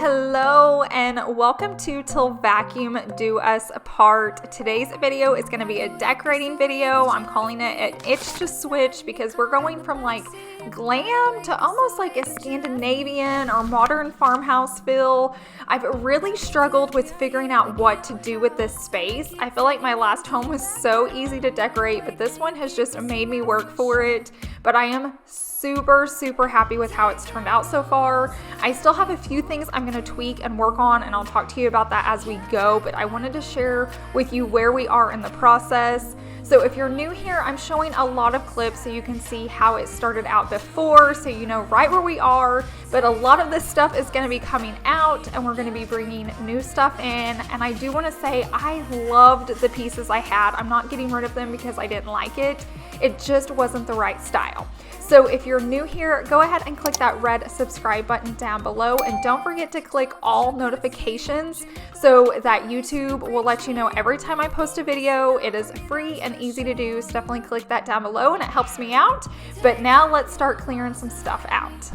Hello and welcome to Till Vacuum Do Us Part. Today's video is going to be a decorating video. I'm calling it an itch to switch because we're going from like glam to almost like a Scandinavian or modern farmhouse feel. I've really struggled with figuring out what to do with this space. I feel like my last home was so easy to decorate, but this one has just made me work for it. But I am super happy with how it's turned out so far. I still have a few things I'm going to tweak and work on, and I'll talk to you about that as we go, but I wanted to share with you where we are in the process. So if you're new here, I'm showing a lot of clips so you can see how it started out before, so you know right where we are, but a lot of this stuff is going to be coming out and we're going to be bringing new stuff in. And I do want to say I loved the pieces I had. I'm not getting rid of them because I didn't like it. It just wasn't the right style. So if you're new here, go ahead and click that red subscribe button down below, and don't forget to click all notifications so that YouTube will let you know every time I post a video. It is free and easy to do, so definitely click that down below and it helps me out. But now let's start clearing some stuff out.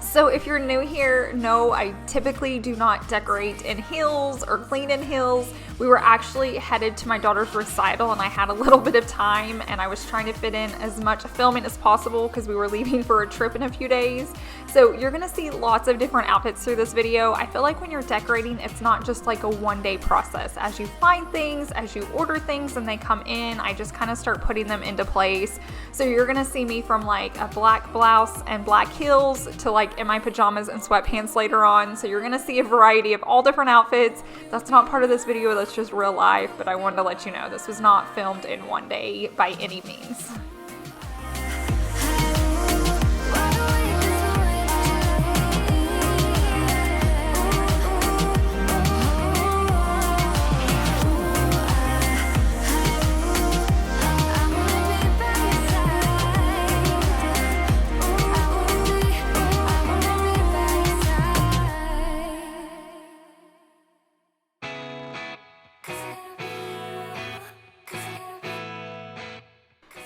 So if you're new here, no, I typically do not decorate in heels or clean in heels. We were actually headed to my daughter's recital and I had a little bit of time and I was trying to fit in as much filming as possible because we were leaving for a trip in a few days. So you're gonna see lots of different outfits through this video. I feel like when you're decorating, it's not just like a one-day process. As you find things, as you order things and they come in, I just kind of start putting them into place. So you're gonna see me from like a black blouse and black heels to like in my pajamas and sweatpants later on. So you're gonna see a variety of all different outfits. That's not part of this video, that's just real life, but I wanted to let you know this was not filmed in one day by any means.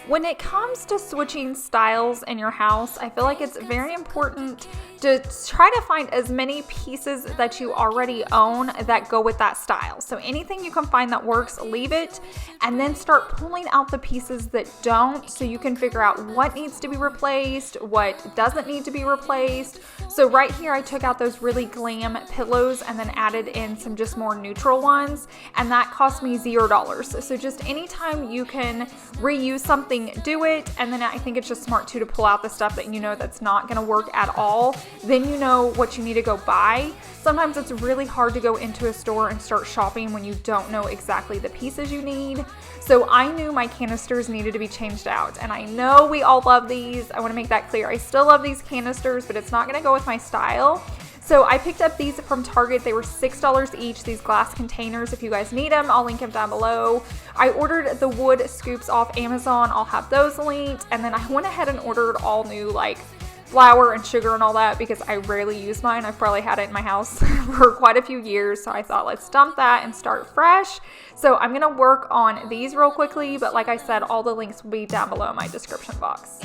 When it comes to switching styles in your house, I feel like it's very important to try to find as many pieces that you already own that go with that style. So anything you can find that works, leave it, and then start pulling out the pieces that don't so you can figure out what needs to be replaced, what doesn't need to be replaced. So right here, I took out those really glam pillows and then added in some just more neutral ones, and that cost me $0. So just anytime you can reuse something, do it. And then I think it's just smart too to pull out the stuff that you know that's not going to work at all. Then you know what you need to go buy. Sometimes it's really hard to go into a store and start shopping when you don't know exactly the pieces you need. So I knew my canisters needed to be changed out, and I know we all love these. I want to make that clear. I still love these canisters, but it's not going to go with my style. So I picked up these from Target. They were $6 each, these glass containers. If you guys need them, I'll link them down below. I ordered the wood scoops off Amazon. I'll have those linked. And then I went ahead and ordered all new like flour and sugar and all that because I rarely use mine. I've probably had it in my house for quite a few years. So I thought let's dump that and start fresh. So I'm going to work on these real quickly. But like I said, all the links will be down below in my description box.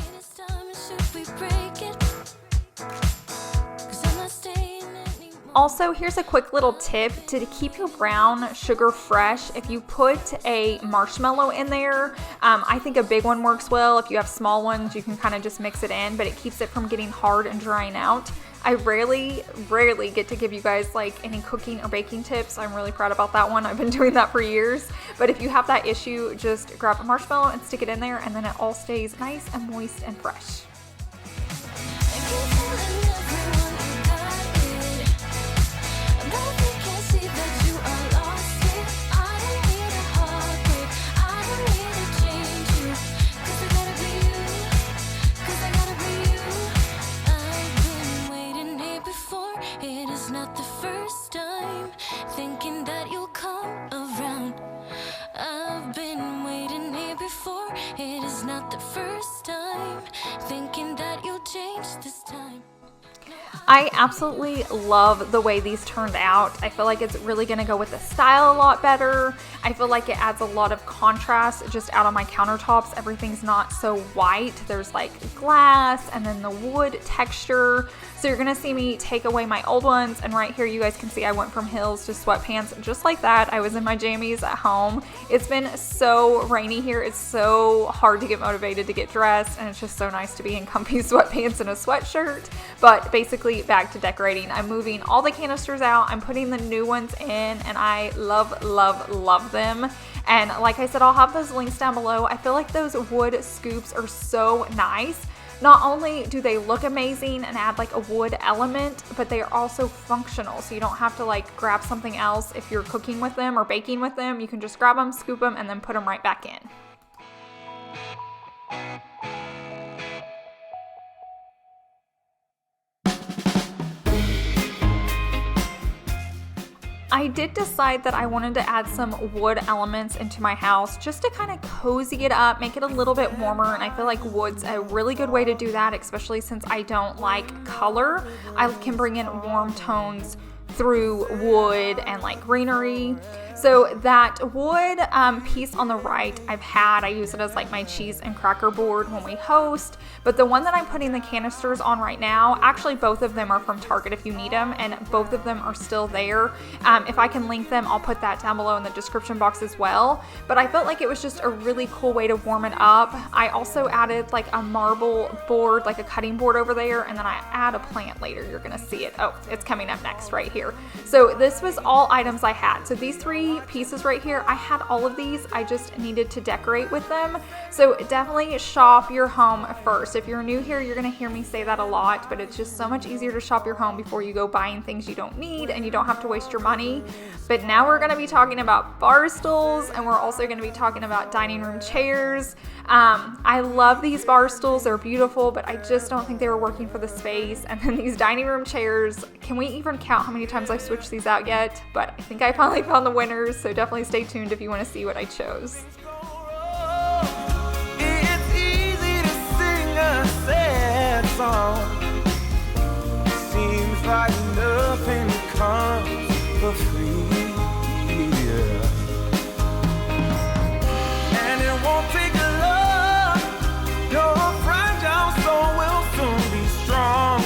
Also, here's a quick little tip to keep your brown sugar fresh. If you put a marshmallow in there, I think a big one works well. If you have small ones, you can kind of just mix it in, but it keeps it from getting hard and drying out. I rarely get to give you guys like any cooking or baking tips. I'm really proud about that one. I've been doing that for years. But if you have that issue, just grab a marshmallow and stick it in there, and then it all stays nice and moist and fresh. I absolutely love the way these turned out. I feel like it's really going to go with the style a lot better. I feel like it adds a lot of contrast just out on my countertops. Everything's not so white. There's like glass and then the wood texture. So you're going to see me take away my old ones, and right here you guys can see I went from heels to sweatpants just like that. I was in my jammies at home. It's been so rainy here. It's so hard to get motivated to get dressed, and it's just so nice to be in comfy sweatpants and a sweatshirt. But basically back to decorating. I'm moving all the canisters out. I'm putting the new ones in, and I love, love, love them. And like I said, I'll have those links down below. I feel like those wood scoops are so nice. Not only do they look amazing and add like a wood element, but they are also functional. So you don't have to like grab something else if you're cooking with them or baking with them. You can just grab them, scoop them, and then put them right back in. I did decide that I wanted to add some wood elements into my house just to kind of cozy it up, make it a little bit warmer, and I feel like wood's a really good way to do that, especially since I don't like color. I can bring in warm tones through wood and like greenery. So that wood piece on the right I use it as like my cheese and cracker board when we host, but the one that I'm putting the canisters on right now, actually both of them are from Target if you need them, and both of them are still there. If I can link them, I'll put that down below in the description box as well, but I felt like it was just a really cool way to warm it up. I also added like a marble board, like a cutting board over there, and then I add a plant later. You're gonna see it. Oh, it's coming up next right here. So this was all items I had. So these 3 pieces right here, I had all of these. I just needed to decorate with them. So definitely shop your home first. If you're new here, you're gonna hear me say that a lot, but it's just so much easier to shop your home before you go buying things you don't need, and you don't have to waste your money. But now we're gonna be talking about bar stools, and we're also gonna be talking about dining room chairs. I love these bar stools. They're beautiful, but I just don't think they were working for the space. And then these dining room chairs, can we even count how many times I've switched these out yet? But I think I finally found the winners, so definitely stay tuned if you want to see what I chose. It's easy to sing a sad song. Seems like nothing comes for free, yeah. And it won't take a lot. Your fragile soul will soon be strong.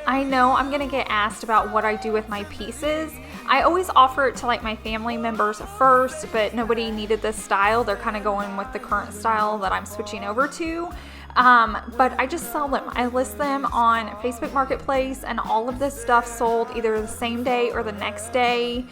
I know I'm gonna get asked about what I do with my pieces. I always offer it to like my family members first, but nobody needed this style. They're kind of going with the current style that I'm switching over to. But I just sell them. I list them on Facebook Marketplace, and all of this stuff sold either the same day or the next day.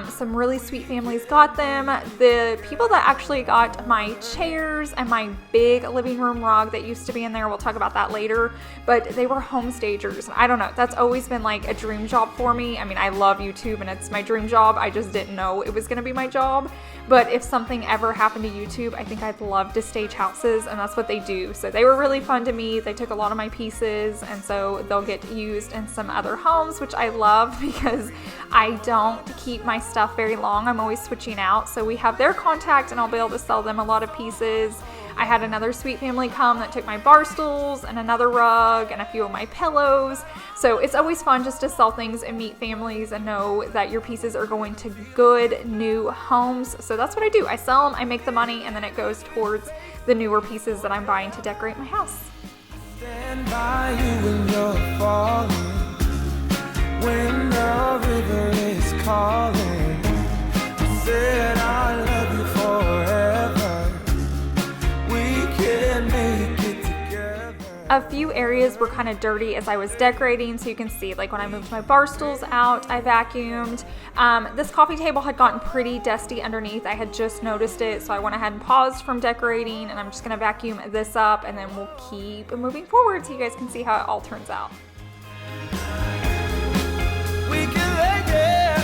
Some really sweet families got them. The people that actually got my chairs and my big living room rug that used to be in there, we'll talk about that later, but they were home stagers. I don't know, that's always been like a dream job for me. I mean, I love YouTube and it's my dream job. I just didn't know it was gonna be my job. But if something ever happened to YouTube, I think I'd love to stage houses, and that's what they do. So they were really fun to me. They took a lot of my pieces, and so they'll get used in some other homes, which I love because I don't keep my stuff very long. I'm always switching out. So we have their contact, and I'll be able to sell them a lot of pieces. I had another sweet family come that took my bar stools and another rug and a few of my pillows. So it's always fun just to sell things and meet families and know that your pieces are going to good new homes. So that's what I do. I sell them, I make the money, and then it goes towards the newer pieces that I'm buying to decorate my house. Stand by you when you're falling, when the river is calling. I said I love you forever. We can make it together. A few areas were kind of dirty as I was decorating, so you can see like when I moved my bar stools out, I vacuumed. This coffee table had gotten pretty dusty underneath. I had just noticed it, so I went ahead and paused from decorating, and I'm just gonna vacuum this up, and then we'll keep moving forward so you guys can see how it all turns out. We can make it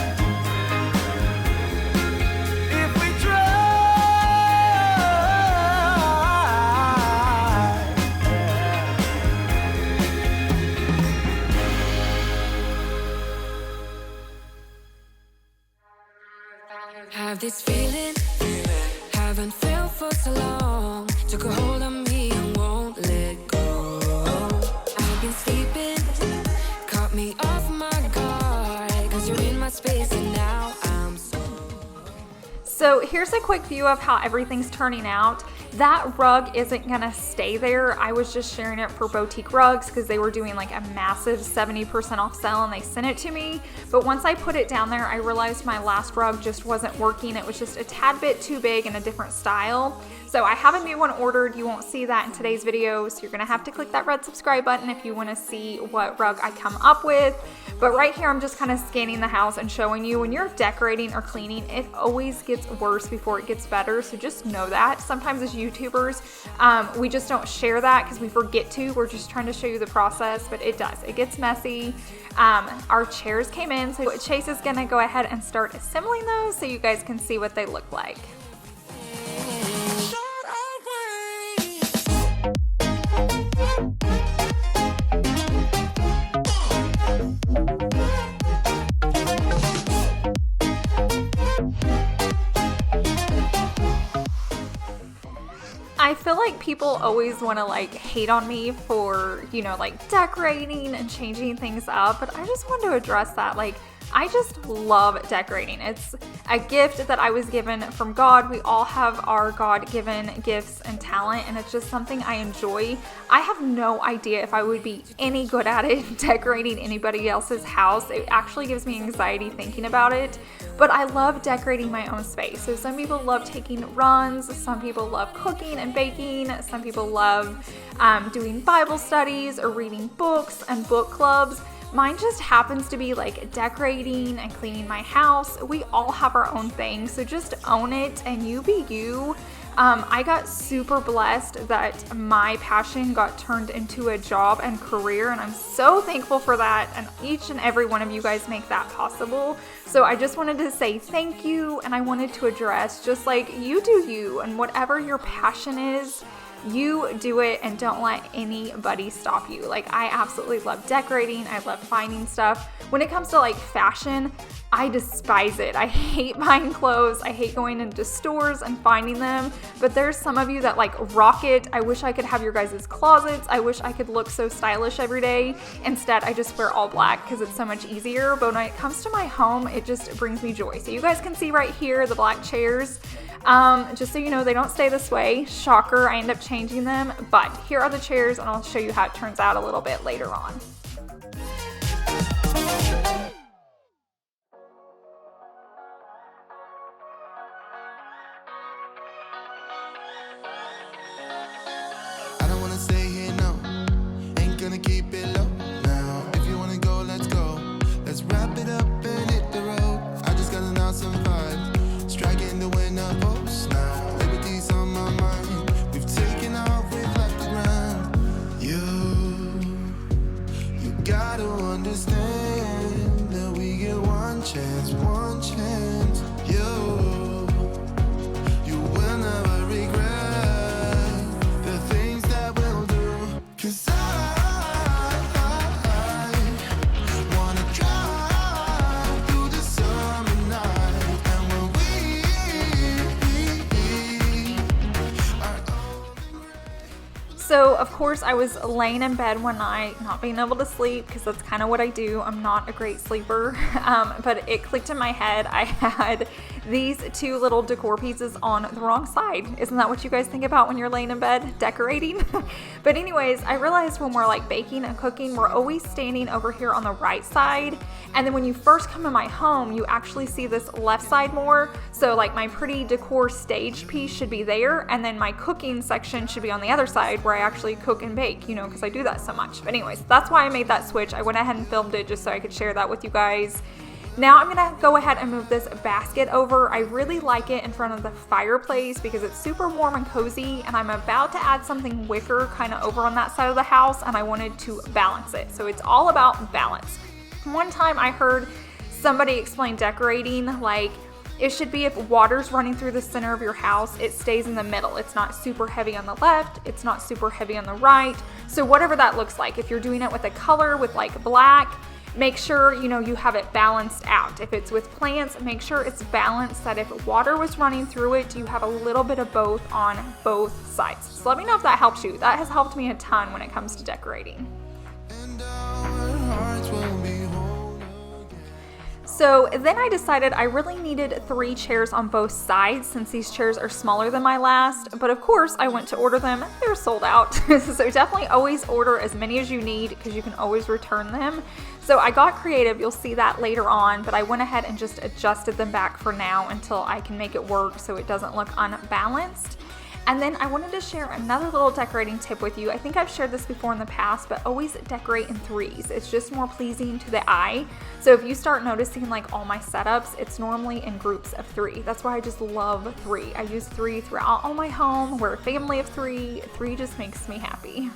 if we try. Have this feeling, haven't felt for so long. Took a hold of me and won't let go. I'll space, and now I'm So here's a quick view of how everything's turning out. That rug isn't gonna stay there. I was just sharing it for Boutique Rugs because they were doing like a massive 70% off sale and they sent it to me. But once I put it down there, I realized my last rug just wasn't working. It was just a tad bit too big and a different style. So I have a new one ordered. You won't see that in today's video, so you're gonna have to click that red subscribe button if you wanna see what rug I come up with. But right here, I'm just kind of scanning the house and showing you when you're decorating or cleaning, it always gets worse before it gets better. So just know that. Sometimes as YouTubers, we just don't share that because we forget to. We're just trying to show you the process, but it does. It gets messy. Our chairs came in, so Chase is gonna go ahead and start assembling those so you guys can see what they look like. I feel like people always want to like hate on me for, you know, like decorating and changing things up, but I just want to address that. Like, I just love decorating. It's a gift that I was given from God. We all have our God-given gifts and talent, and it's just something I enjoy. I have no idea if I would be any good at it decorating anybody else's house. It actually gives me anxiety thinking about it, but I love decorating my own space. So some people love taking runs, some people love cooking and baking, some people love doing Bible studies or reading books and book clubs. Mine just happens to be like decorating and cleaning my house. We all have our own thing, so just own it and you be you. I got super blessed that my passion got turned into a job and career, and I'm so thankful for that, and each and every one of you guys make that possible. So I just wanted to say thank you, and I wanted to address just like you do you, and whatever your passion is, you do it and don't let anybody stop you. Like, I absolutely love decorating. I love finding stuff. When it comes to like fashion, I despise it. I hate buying clothes. I hate going into stores and finding them. But there's some of you that like rock it. I wish I could have your guys' closets. I wish I could look so stylish every day. Instead, I just wear all black because it's so much easier. But when it comes to my home, it just brings me joy. So you guys can see right here the black chairs. Just so you know, they don't stay this way. Shocker, I end up changing them. But here are the chairs, and I'll show you how it turns out a little bit later on. I don't wanna stay here, no. Ain't gonna keep it low. Now, if you wanna go, let's go. Let's wrap it up and hit the road. I just got an awesome vibe. Striking the winner post now. Liberty's on my mind. We've taken off, we've left the ground. You gotta understand that we get one chance, one chance. You will never regret the things that we'll do. 'Cause I wanna drive through the summer night, and when we are old. So of course I was laying in bed one night, not being able to sleep because that's kind of what I do. I'm not a great sleeper, but it clicked in my head. I had these two little decor pieces on the wrong side. Isn't that what you guys think about when you're laying in bed decorating? But anyways, I realized when we're like baking and cooking, we're always standing over here on the right side. And then when you first come in my home, you actually see this left side more. So like my pretty decor stage piece should be there. And then my cooking section should be on the other side where I actually cook and bake, you know, because I do that so much. But anyways, that's why I made that switch. I went ahead and filmed it just so I could share that with you guys. Now I'm gonna go ahead and move this basket over. I really like it in front of the fireplace because it's super warm and cozy, and I'm about to add something wicker kind of over on that side of the house, and I wanted to balance it. So it's all about balance. One time I heard somebody explain decorating like it should be if water's running through the center of your house, it stays in the middle. It's not super heavy on the left, it's not super heavy on the right. So whatever that looks like, if you're doing it with a color with like black, make sure, you know, you have it balanced out. If it's with plants, make sure it's balanced that if water was running through it, you have a little bit of both on both sides. So let me know if that helps you. That has helped me a ton when it comes to decorating. And our hearts will be whole again. So then I decided I really needed 3 chairs on both sides since these chairs are smaller than my last, but of course I went to order them. They're sold out. So definitely always order as many as you need because you can always return them. So I got creative, you'll see that later on, but I went ahead and just adjusted them back for now until I can make it work so it doesn't look unbalanced. And then I wanted to share another little decorating tip with you. I think I've shared this before in the past, but always decorate in 3s. It's just more pleasing to the eye. So if you start noticing like all my setups, it's normally in groups of 3. That's why I just love 3. I use 3 throughout all my home. We're a family of 3. 3 just makes me happy.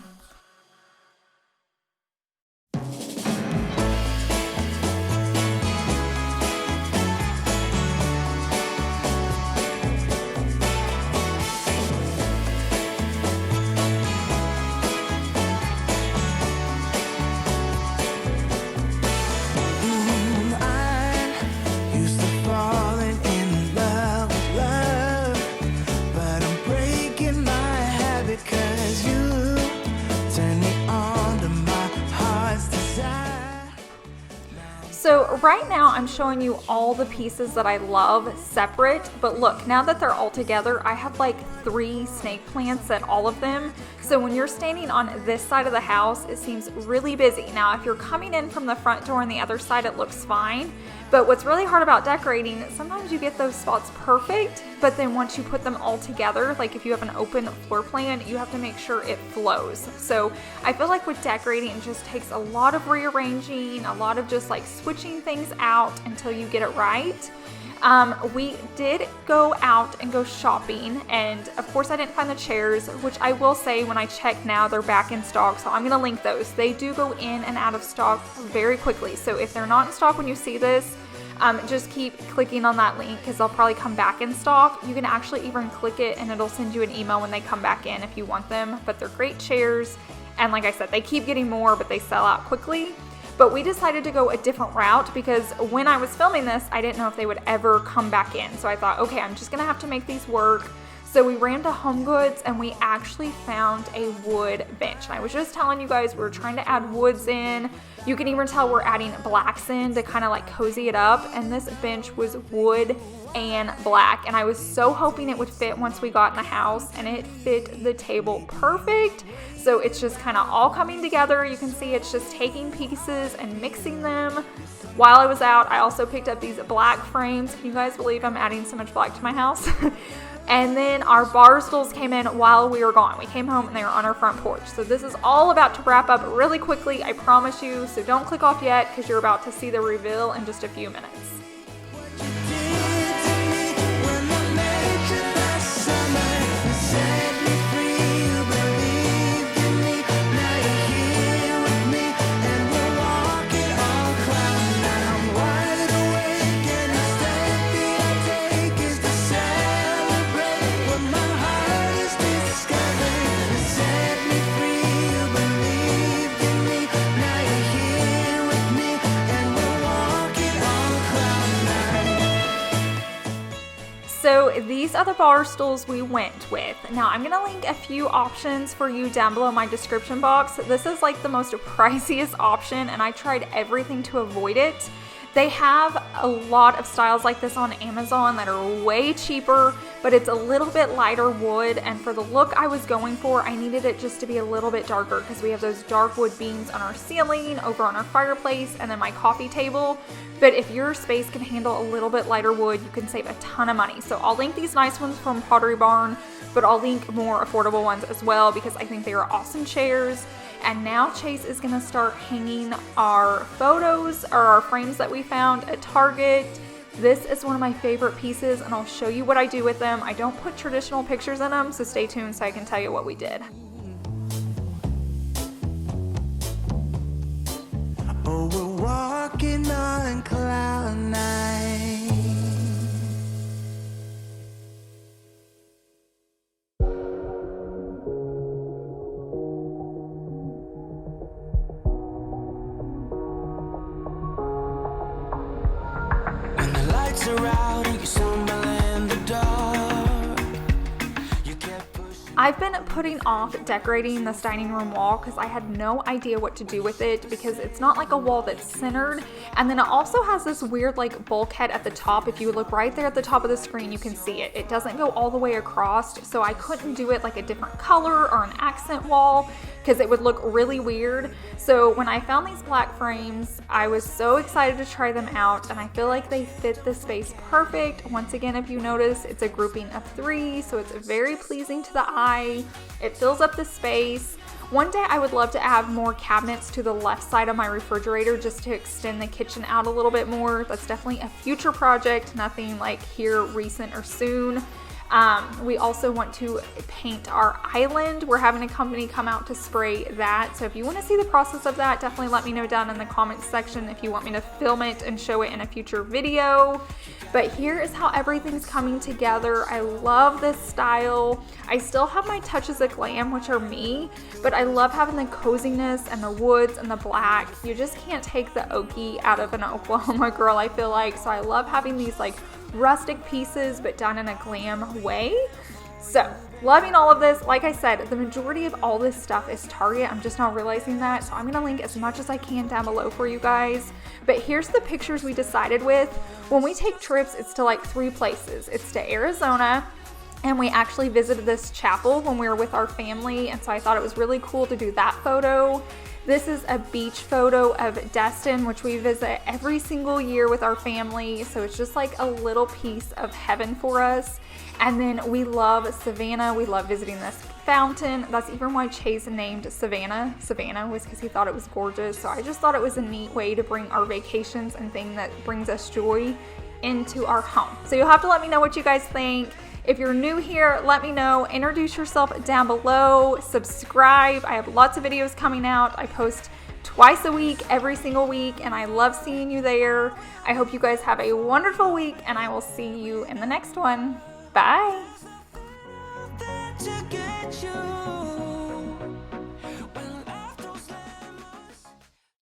So right now I'm showing you all the pieces that I love separate, but look, now that they're all together, I have like 3 snake plants at all of them. So when you're standing on this side of the house, it seems really busy. Now, if you're coming in from the front door on the other side, it looks fine. But what's really hard about decorating, sometimes you get those spots perfect, but then once you put them all together, like if you have an open floor plan, you have to make sure it flows. So I feel like with decorating, it just takes a lot of rearranging, a lot of just like switching things out until you get it right. We did go out and go shopping, and of course I didn't find the chairs, which I will say when I check now, they're back in stock, so I'm going to link those. They do go in and out of stock very quickly, so if they're not in stock when you see this, just keep clicking on that link because they'll probably come back in stock. You can actually even click it and it'll send you an email when they come back in if you want them, but they're great chairs, and like I said, they keep getting more, but they sell out quickly. But we decided to go a different route because when I was filming this, I didn't know if they would ever come back in. So I thought, okay, I'm just gonna have to make these work. So we ran to Home Goods and we actually found a wood bench. And I was just telling you guys, we were trying to add woods in. You can even tell we're adding blacks in to kind of like cozy it up. And this bench was wood and black. And I was so hoping it would fit once we got in the house, and it fit the table perfect. So it's just kind of all coming together. You can see it's just taking pieces and mixing them. While I was out, I also picked up these black frames. Can you guys believe I'm adding so much black to my house? And then our Barstools came in while we were gone. We came home and they were on our front porch. So this is all about to wrap up really quickly, I promise you. So don't click off yet because you're about to see the reveal in just a few minutes. So these are the Barstools we went with. Now I'm going to link a few options for you down below my description box. This is like the most priciest option and I tried everything to avoid it. They have a lot of styles like this on Amazon that are way cheaper, but it's a little bit lighter wood, and for the look I was going for, I needed it just to be a little bit darker because we have those dark wood beams on our ceiling, over on our fireplace, and then my coffee table. But if your space can handle a little bit lighter wood, you can save a ton of money. So I'll link these nice ones from Pottery Barn, but I'll link more affordable ones as well because I think they are awesome chairs. And now Chase is going to start hanging our photos or our frames that we found at Target. This is one of my favorite pieces and I'll show you what I do with them. I don't put traditional pictures in them, so stay tuned so I can tell you what we did. Oh, we're walking on cloud nine. I've been putting off decorating this dining room wall because I had no idea what to do with it, because it's not like a wall that's centered, and then it also has this weird like bulkhead at the top. If you look right there at the top of the screen, you can see it. It doesn't go all the way across, so I couldn't do it like a different color or an accent wall because it would look really weird. So when I found these black frames, I was so excited to try them out, and I feel like they fit the space perfect. Once again, if you notice, it's a grouping of 3, so it's very pleasing to the eye. It fills up the space. One day I would love to add more cabinets to the left side of my refrigerator just to extend the kitchen out a little bit more. That's definitely a future project, nothing like here recent or soon. We also want to paint our island. We're having a company come out to spray that. So if you want to see the process of that, definitely let me know down in the comments section if you want me to film it and show it in a future video. But here is how everything's coming together. I love this style. I still have my touches of glam, which are me, but I love having the coziness and the woods and the black. You just can't take the oaky out of an Oklahoma girl, I feel like. So I love having these like rustic pieces but done in a glam way. So loving all of this. Like I said, the majority of all this stuff is Target. I'm just not realizing that, so I'm gonna link as much as I can down below for you guys. But here's the pictures we decided with. When we take trips, it's to like 3 places. It's to Arizona, and we actually visited this chapel when we were with our family, and so I thought it was really cool to do that photo. This is a beach photo of Destin, which we visit every single year with our family. So it's just like a little piece of heaven for us. And then we love Savannah. We love visiting this fountain. That's even why Chase named Savannah. Savannah was because he thought it was gorgeous. So I just thought it was a neat way to bring our vacations and thing that brings us joy into our home. So you'll have to let me know what you guys think. If you're new here, let me know. Introduce yourself down below. Subscribe. I have lots of videos coming out. I post twice a week, every single week, and I love seeing you there. I hope you guys have a wonderful week, and I will see you in the next one. Bye.